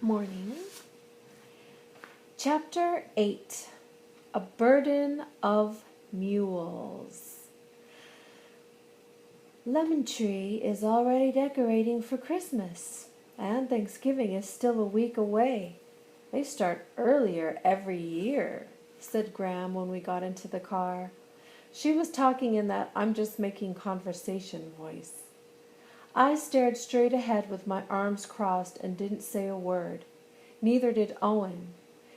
Morning. Chapter 8. A Burden of Mules. Lemon Tree is already decorating for Christmas, and Thanksgiving is still a week away. They start earlier every year, said Graham when we got into the car. She was talking in that I'm just making conversation voice. I stared straight ahead with my arms crossed and didn't say a word. Neither did Owen.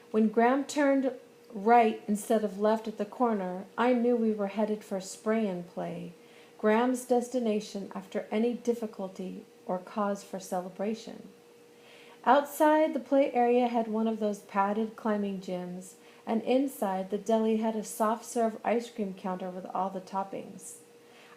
When Graham turned right instead of left at the corner, I knew we were headed for spray and play, Graham's destination after any difficulty or cause for celebration. Outside, the play area had one of those padded climbing gyms, and inside, the deli had a soft-serve ice cream counter with all the toppings.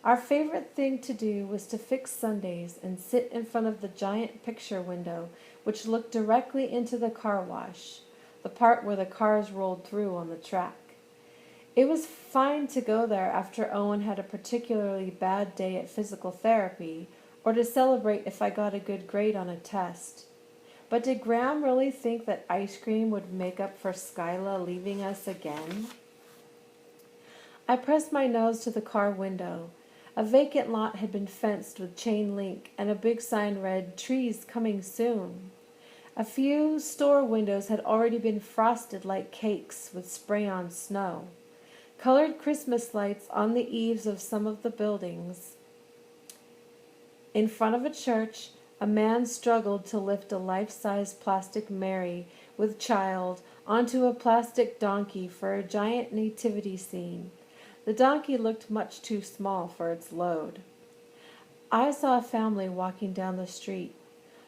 Our favorite thing to do was to fix Sundays and sit in front of the giant picture window, which looked directly into the car wash, the part where the cars rolled through on the track. It was fine to go there after Owen had a particularly bad day at physical therapy, or to celebrate if I got a good grade on a test. But did Graham really think that ice cream would make up for Skyla leaving us again? I pressed my nose to the car window. A vacant lot had been fenced with chain link, and a big sign read, "Trees coming soon." A few store windows had already been frosted like cakes with spray-on snow. Colored Christmas lights on the eaves of some of the buildings. In front of a church, a man struggled to lift a life-size plastic Mary with child onto a plastic donkey for a giant nativity scene. The donkey looked much too small for its load. I saw a family walking down the street.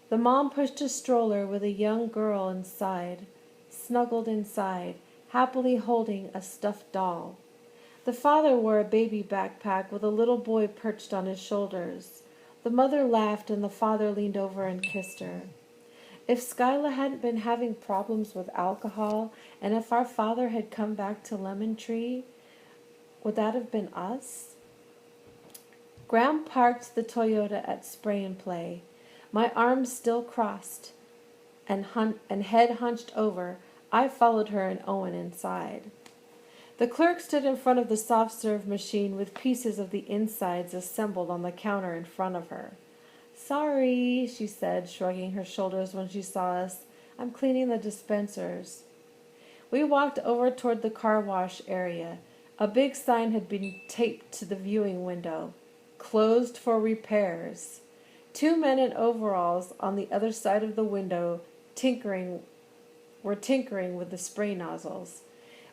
The mom pushed a stroller with a young girl snuggled inside, happily holding a stuffed doll. The father wore a baby backpack with a little boy perched on his shoulders. The mother laughed and the father leaned over and kissed her. If Skyla hadn't been having problems with alcohol, and if our father had come back to Lemon Tree, would that have been us? Graham parked the Toyota at Spray and Play. My arms still crossed and head hunched over, I followed her and Owen inside. The clerk stood in front of the soft-serve machine with pieces of the insides assembled on the counter in front of her. "Sorry," she said, shrugging her shoulders when she saw us. "I'm cleaning the dispensers." We walked over toward the car wash area. A big sign had been taped to the viewing window. "Closed for repairs." Two men in overalls on the other side of the window were tinkering with the spray nozzles.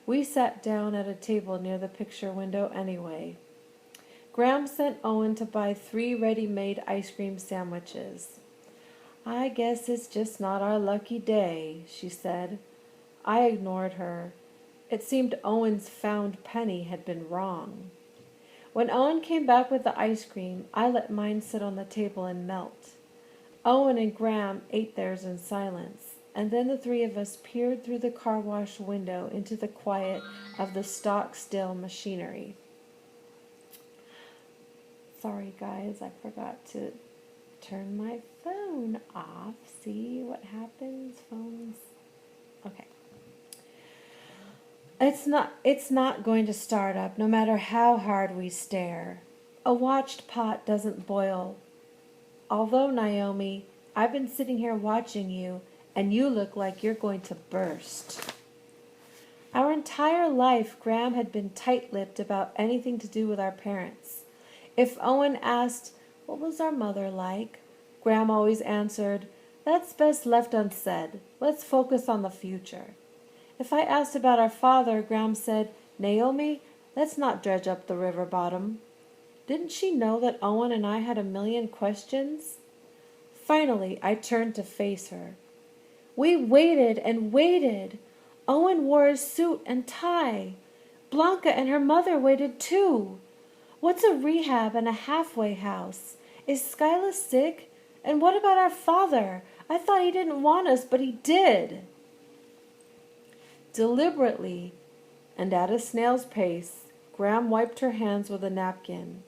We sat down at a table near the picture window anyway. Graham sent Owen to buy 3 ready-made ice cream sandwiches. "I guess it's just not our lucky day," she said. I ignored her. It seemed Owen's found penny had been wrong. When Owen came back with the ice cream, I let mine sit on the table and melt. Owen and Graham ate theirs in silence, and then the 3 of us peered through the car wash window into the quiet of the stock-still machinery. Sorry guys, I forgot to turn my phone off. See what happens? Phones. Okay. It's not going to start up, no matter how hard we stare. A watched pot doesn't boil. Although, Naomi, I've been sitting here watching you, and you look like you're going to burst. Our entire life, Graham had been tight-lipped about anything to do with our parents. If Owen asked, "What was our mother like?" Graham always answered, "That's best left unsaid. Let's focus on the future." If I asked about our father, Graham said, "Naomi, let's not dredge up the river bottom." Didn't she know that Owen and I had a million questions? Finally, I turned to face her. We waited and waited. Owen wore his suit and tie. Blanca and her mother waited too. What's a rehab and a halfway house? Is Skyla sick? And what about our father? I thought he didn't want us, but he did. Deliberately, and at a snail's pace, Graham wiped her hands with a napkin.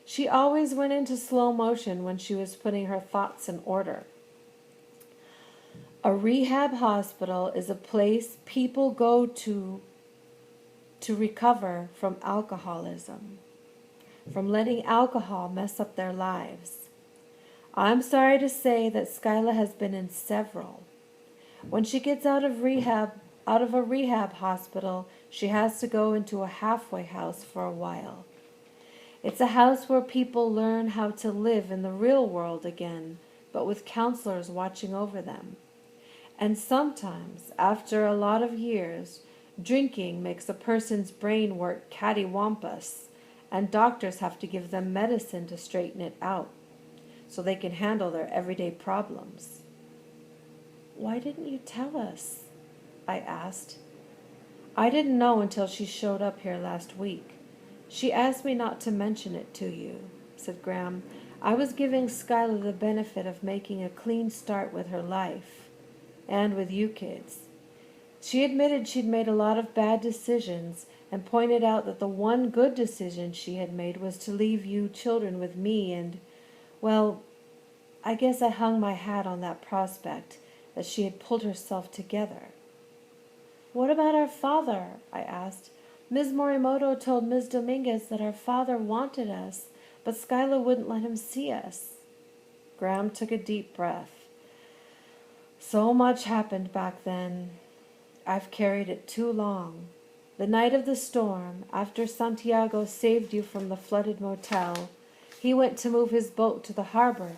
She always went into slow motion when she was putting her thoughts in order. A rehab hospital is a place people go to recover from alcoholism, from letting alcohol mess up their lives. I'm sorry to say that Skyla has been in several. When she gets out of a rehab hospital, she has to go into a halfway house for a while. It's a house where people learn how to live in the real world again, but with counselors watching over them. And sometimes, after a lot of years, drinking makes a person's brain work cattywampus, and doctors have to give them medicine to straighten it out, so they can handle their everyday problems. Why didn't you tell us? I asked. I didn't know until she showed up here last week. She asked me not to mention it to you, said Graham. I was giving Skylar the benefit of making a clean start with her life, and with you kids. She admitted she'd made a lot of bad decisions and pointed out that the one good decision she had made was to leave you children with me and, well, I guess I hung my hat on that prospect that she had pulled herself together. What about our father? I asked. Ms. Morimoto told Ms. Dominguez that our father wanted us, but Skyla wouldn't let him see us. Graham took a deep breath. So much happened back then. I've carried it too long. The night of the storm, after Santiago saved you from the flooded motel, he went to move his boat to the harbor,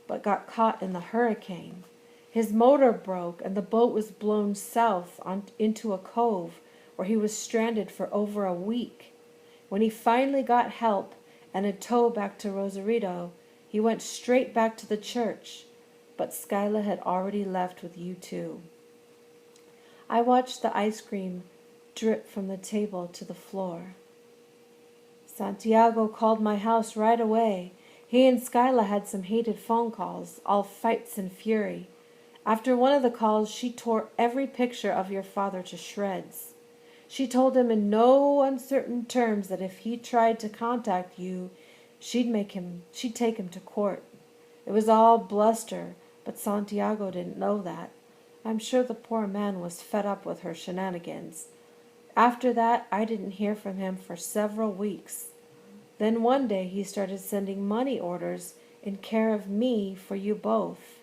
but got caught in the hurricane. His motor broke and the boat was blown south into a cove where he was stranded for over a week. When he finally got help and a tow back to Rosarito, he went straight back to the church, but Skyla had already left with you two. I watched the ice cream drip from the table to the floor. Santiago called my house right away. He and Skyla had some heated phone calls, all fights and fury. After one of the calls, she tore every picture of your father to shreds. She told him in no uncertain terms that if he tried to contact you, she'd take him to court. It was all bluster, but Santiago didn't know that. I'm sure the poor man was fed up with her shenanigans. After that, I didn't hear from him for several weeks. Then one day he started sending money orders in care of me for you both.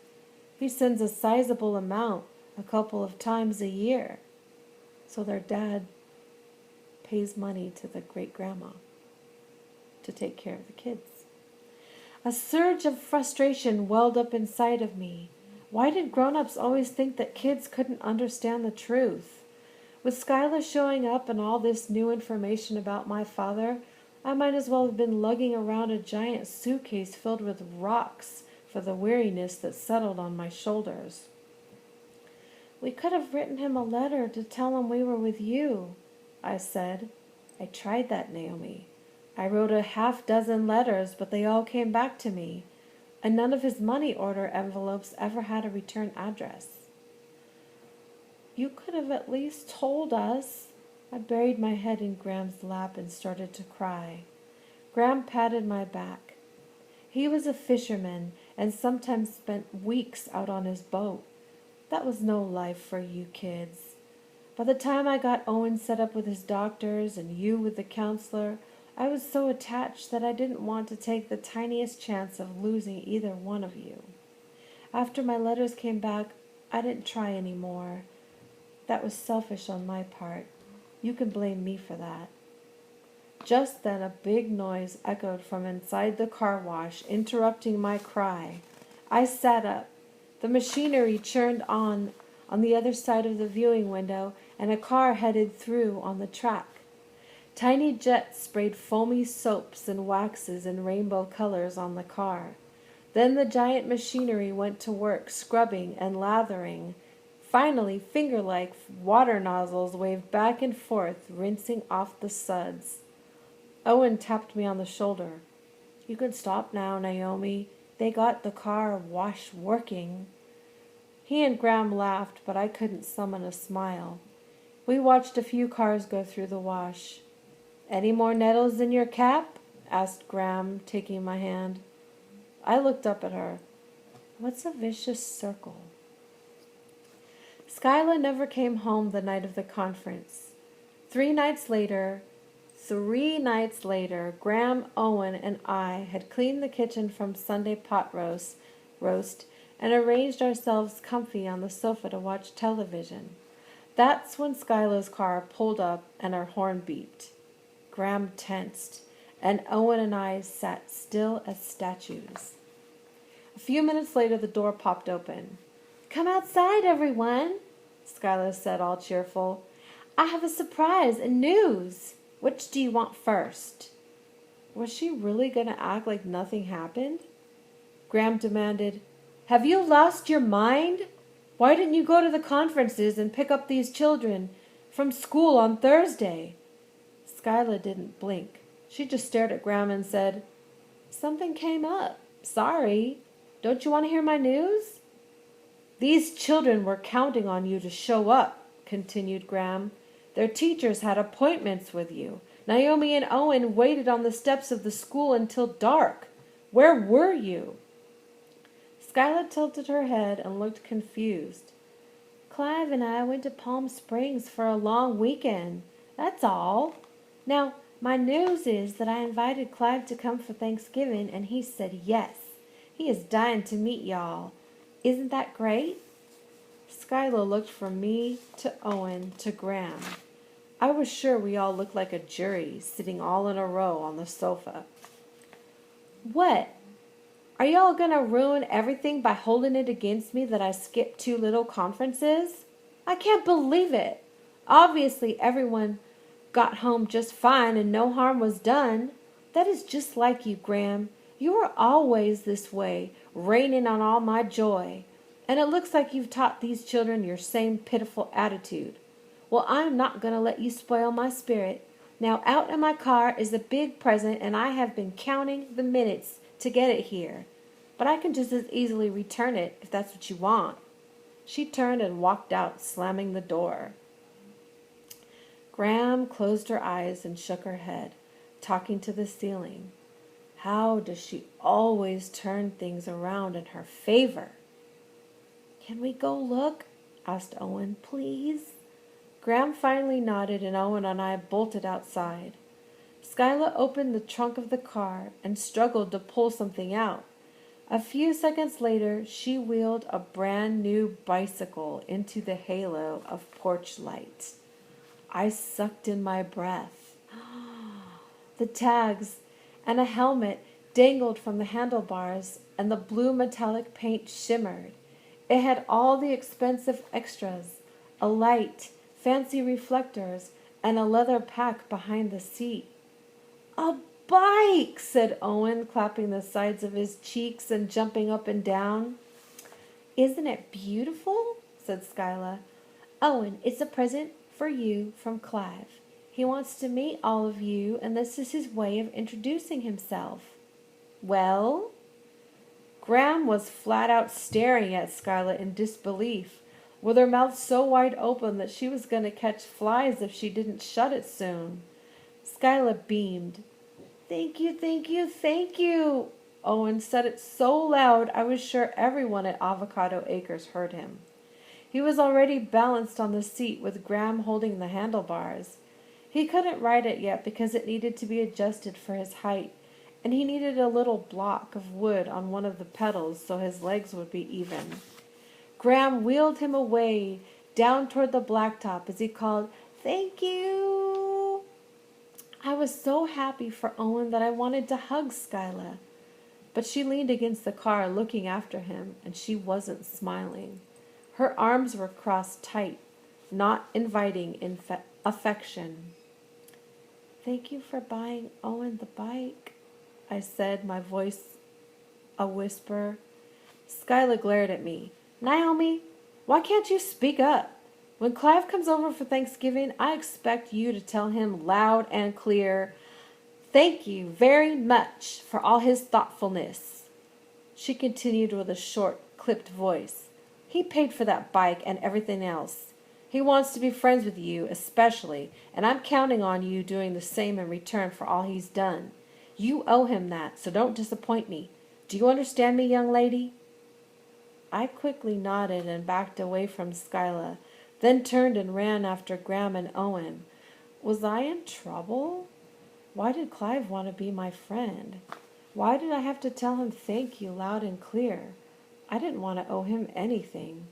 He sends a sizable amount a couple of times a year. So their dad pays money to the great-grandma to take care of the kids. A surge of frustration welled up inside of me. Why did grown-ups always think that kids couldn't understand the truth? With Skyla showing up and all this new information about my father, I might as well have been lugging around a giant suitcase filled with rocks for the weariness that settled on my shoulders. We could have written him a letter to tell him we were with you, I said. I tried that, Naomi. I wrote a half-dozen letters, but they all came back to me, and none of his money order envelopes ever had a return address. You could have at least told us. I buried my head in Graham's lap and started to cry. Graham patted my back. He was a fisherman and sometimes spent weeks out on his boat. That was no life for you kids. By the time I got Owen set up with his doctors and you with the counselor, I was so attached that I didn't want to take the tiniest chance of losing either one of you. After my letters came back, I didn't try anymore. That was selfish on my part. You can blame me for that. Just then a big noise echoed from inside the car wash, interrupting my cry. I sat up. The machinery churned on the other side of the viewing window, and a car headed through on the track. Tiny jets sprayed foamy soaps and waxes in rainbow colors on the car. Then the giant machinery went to work scrubbing and lathering. Finally, finger-like water nozzles waved back and forth, rinsing off the suds. Owen tapped me on the shoulder. You can stop now, Naomi. They got the car wash working. He and Graham laughed, but I couldn't summon a smile. We watched a few cars go through the wash. Any more nettles in your cap? Asked Graham, taking my hand. I looked up at her. What's a vicious circle? Skyla never came home the night of the conference. 3 nights later, Graham, Owen, and I had cleaned the kitchen from Sunday pot roast and arranged ourselves comfy on the sofa to watch television. That's when Skyla's car pulled up and our horn beeped. Graham tensed, and Owen and I sat still as statues. A few minutes later, the door popped open. "Come outside, everyone," Skyla said, all cheerful. "I have a surprise and news. Which do you want first?" Was she really going to act like nothing happened? Graham demanded, "Have you lost your mind? Why didn't you go to the conferences and pick up these children from school on Thursday?" Skyla didn't blink. She just stared at Graham and said, "Something came up. Sorry. Don't you want to hear my news?" "These children were counting on you to show up," continued Graham. "Their teachers had appointments with you. Naomi and Owen waited on the steps of the school until dark. Where were you?" Skyla tilted her head and looked confused. "Clive and I went to Palm Springs for a long weekend. That's all. Now, my news is that I invited Clive to come for Thanksgiving, and he said yes. He is dying to meet y'all. Isn't that great?" Skyla looked from me to Owen to Graham. I was sure we all looked like a jury, sitting all in a row on the sofa. "What? Are y'all going to ruin everything by holding it against me that I skipped 2 little conferences? I can't believe it. Obviously, everyone got home just fine and no harm was done. That is just like you, Graham. You are always this way, raining on all my joy. And it looks like you've taught these children your same pitiful attitude. Well, I'm not going to let you spoil my spirit. Now, out in my car is a big present, and I have been counting the minutes to get it here. But I can just as easily return it if that's what you want." She turned and walked out, slamming the door. Graham closed her eyes and shook her head, talking to the ceiling. How does she always turn things around in her favor? "Can we go look?" asked Owen. "Please?" Graham finally nodded, and Owen and I bolted outside. Skyla opened the trunk of the car and struggled to pull something out. A few seconds later, she wheeled a brand new bicycle into the halo of porch light. I sucked in my breath. The tags and a helmet dangled from the handlebars, and the blue metallic paint shimmered. It had all the expensive extras, a light, fancy reflectors, and a leather pack behind the seat. "A bike!" said Owen, clapping the sides of his cheeks and jumping up and down. "Isn't it beautiful?" said Skyla. "Owen, it's a present for you from Clive. He wants to meet all of you, and this is his way of introducing himself." "Well?" Graham was flat out staring at Skyla in disbelief, with her mouth so wide open that she was going to catch flies if she didn't shut it soon. Skyla beamed. "Thank you, thank you, thank you." Owen said it so loud I was sure everyone at Avocado Acres heard him. He was already balanced on the seat with Graham holding the handlebars. He couldn't ride it yet because it needed to be adjusted for his height, and he needed a little block of wood on one of the pedals so his legs would be even. Graham wheeled him away down toward the blacktop as he called, "Thank you." I was so happy for Owen that I wanted to hug Skyla, but she leaned against the car looking after him, and she wasn't smiling. Her arms were crossed tight, not inviting affection. "Thank you for buying Owen the bike," I said, my voice a whisper. Skyla glared at me. "Naomi, why can't you speak up? When Clive comes over for Thanksgiving, I expect you to tell him loud and clear, 'Thank you very much for all his thoughtfulness.'" She continued with a short, clipped voice. "He paid for that bike and everything else. He wants to be friends with you, especially, and I'm counting on you doing the same in return for all he's done. You owe him that, so don't disappoint me. Do you understand me, young lady?" I quickly nodded and backed away from Skyla, then turned and ran after Graham and Owen. Was I in trouble? Why did Clive want to be my friend? Why did I have to tell him thank you loud and clear? I didn't want to owe him anything.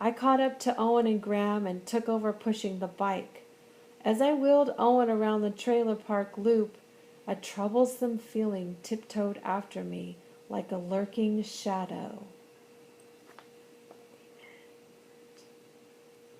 I caught up to Owen and Graham and took over pushing the bike. As I wheeled Owen around the trailer park loop, a troublesome feeling tiptoed after me like a lurking shadow.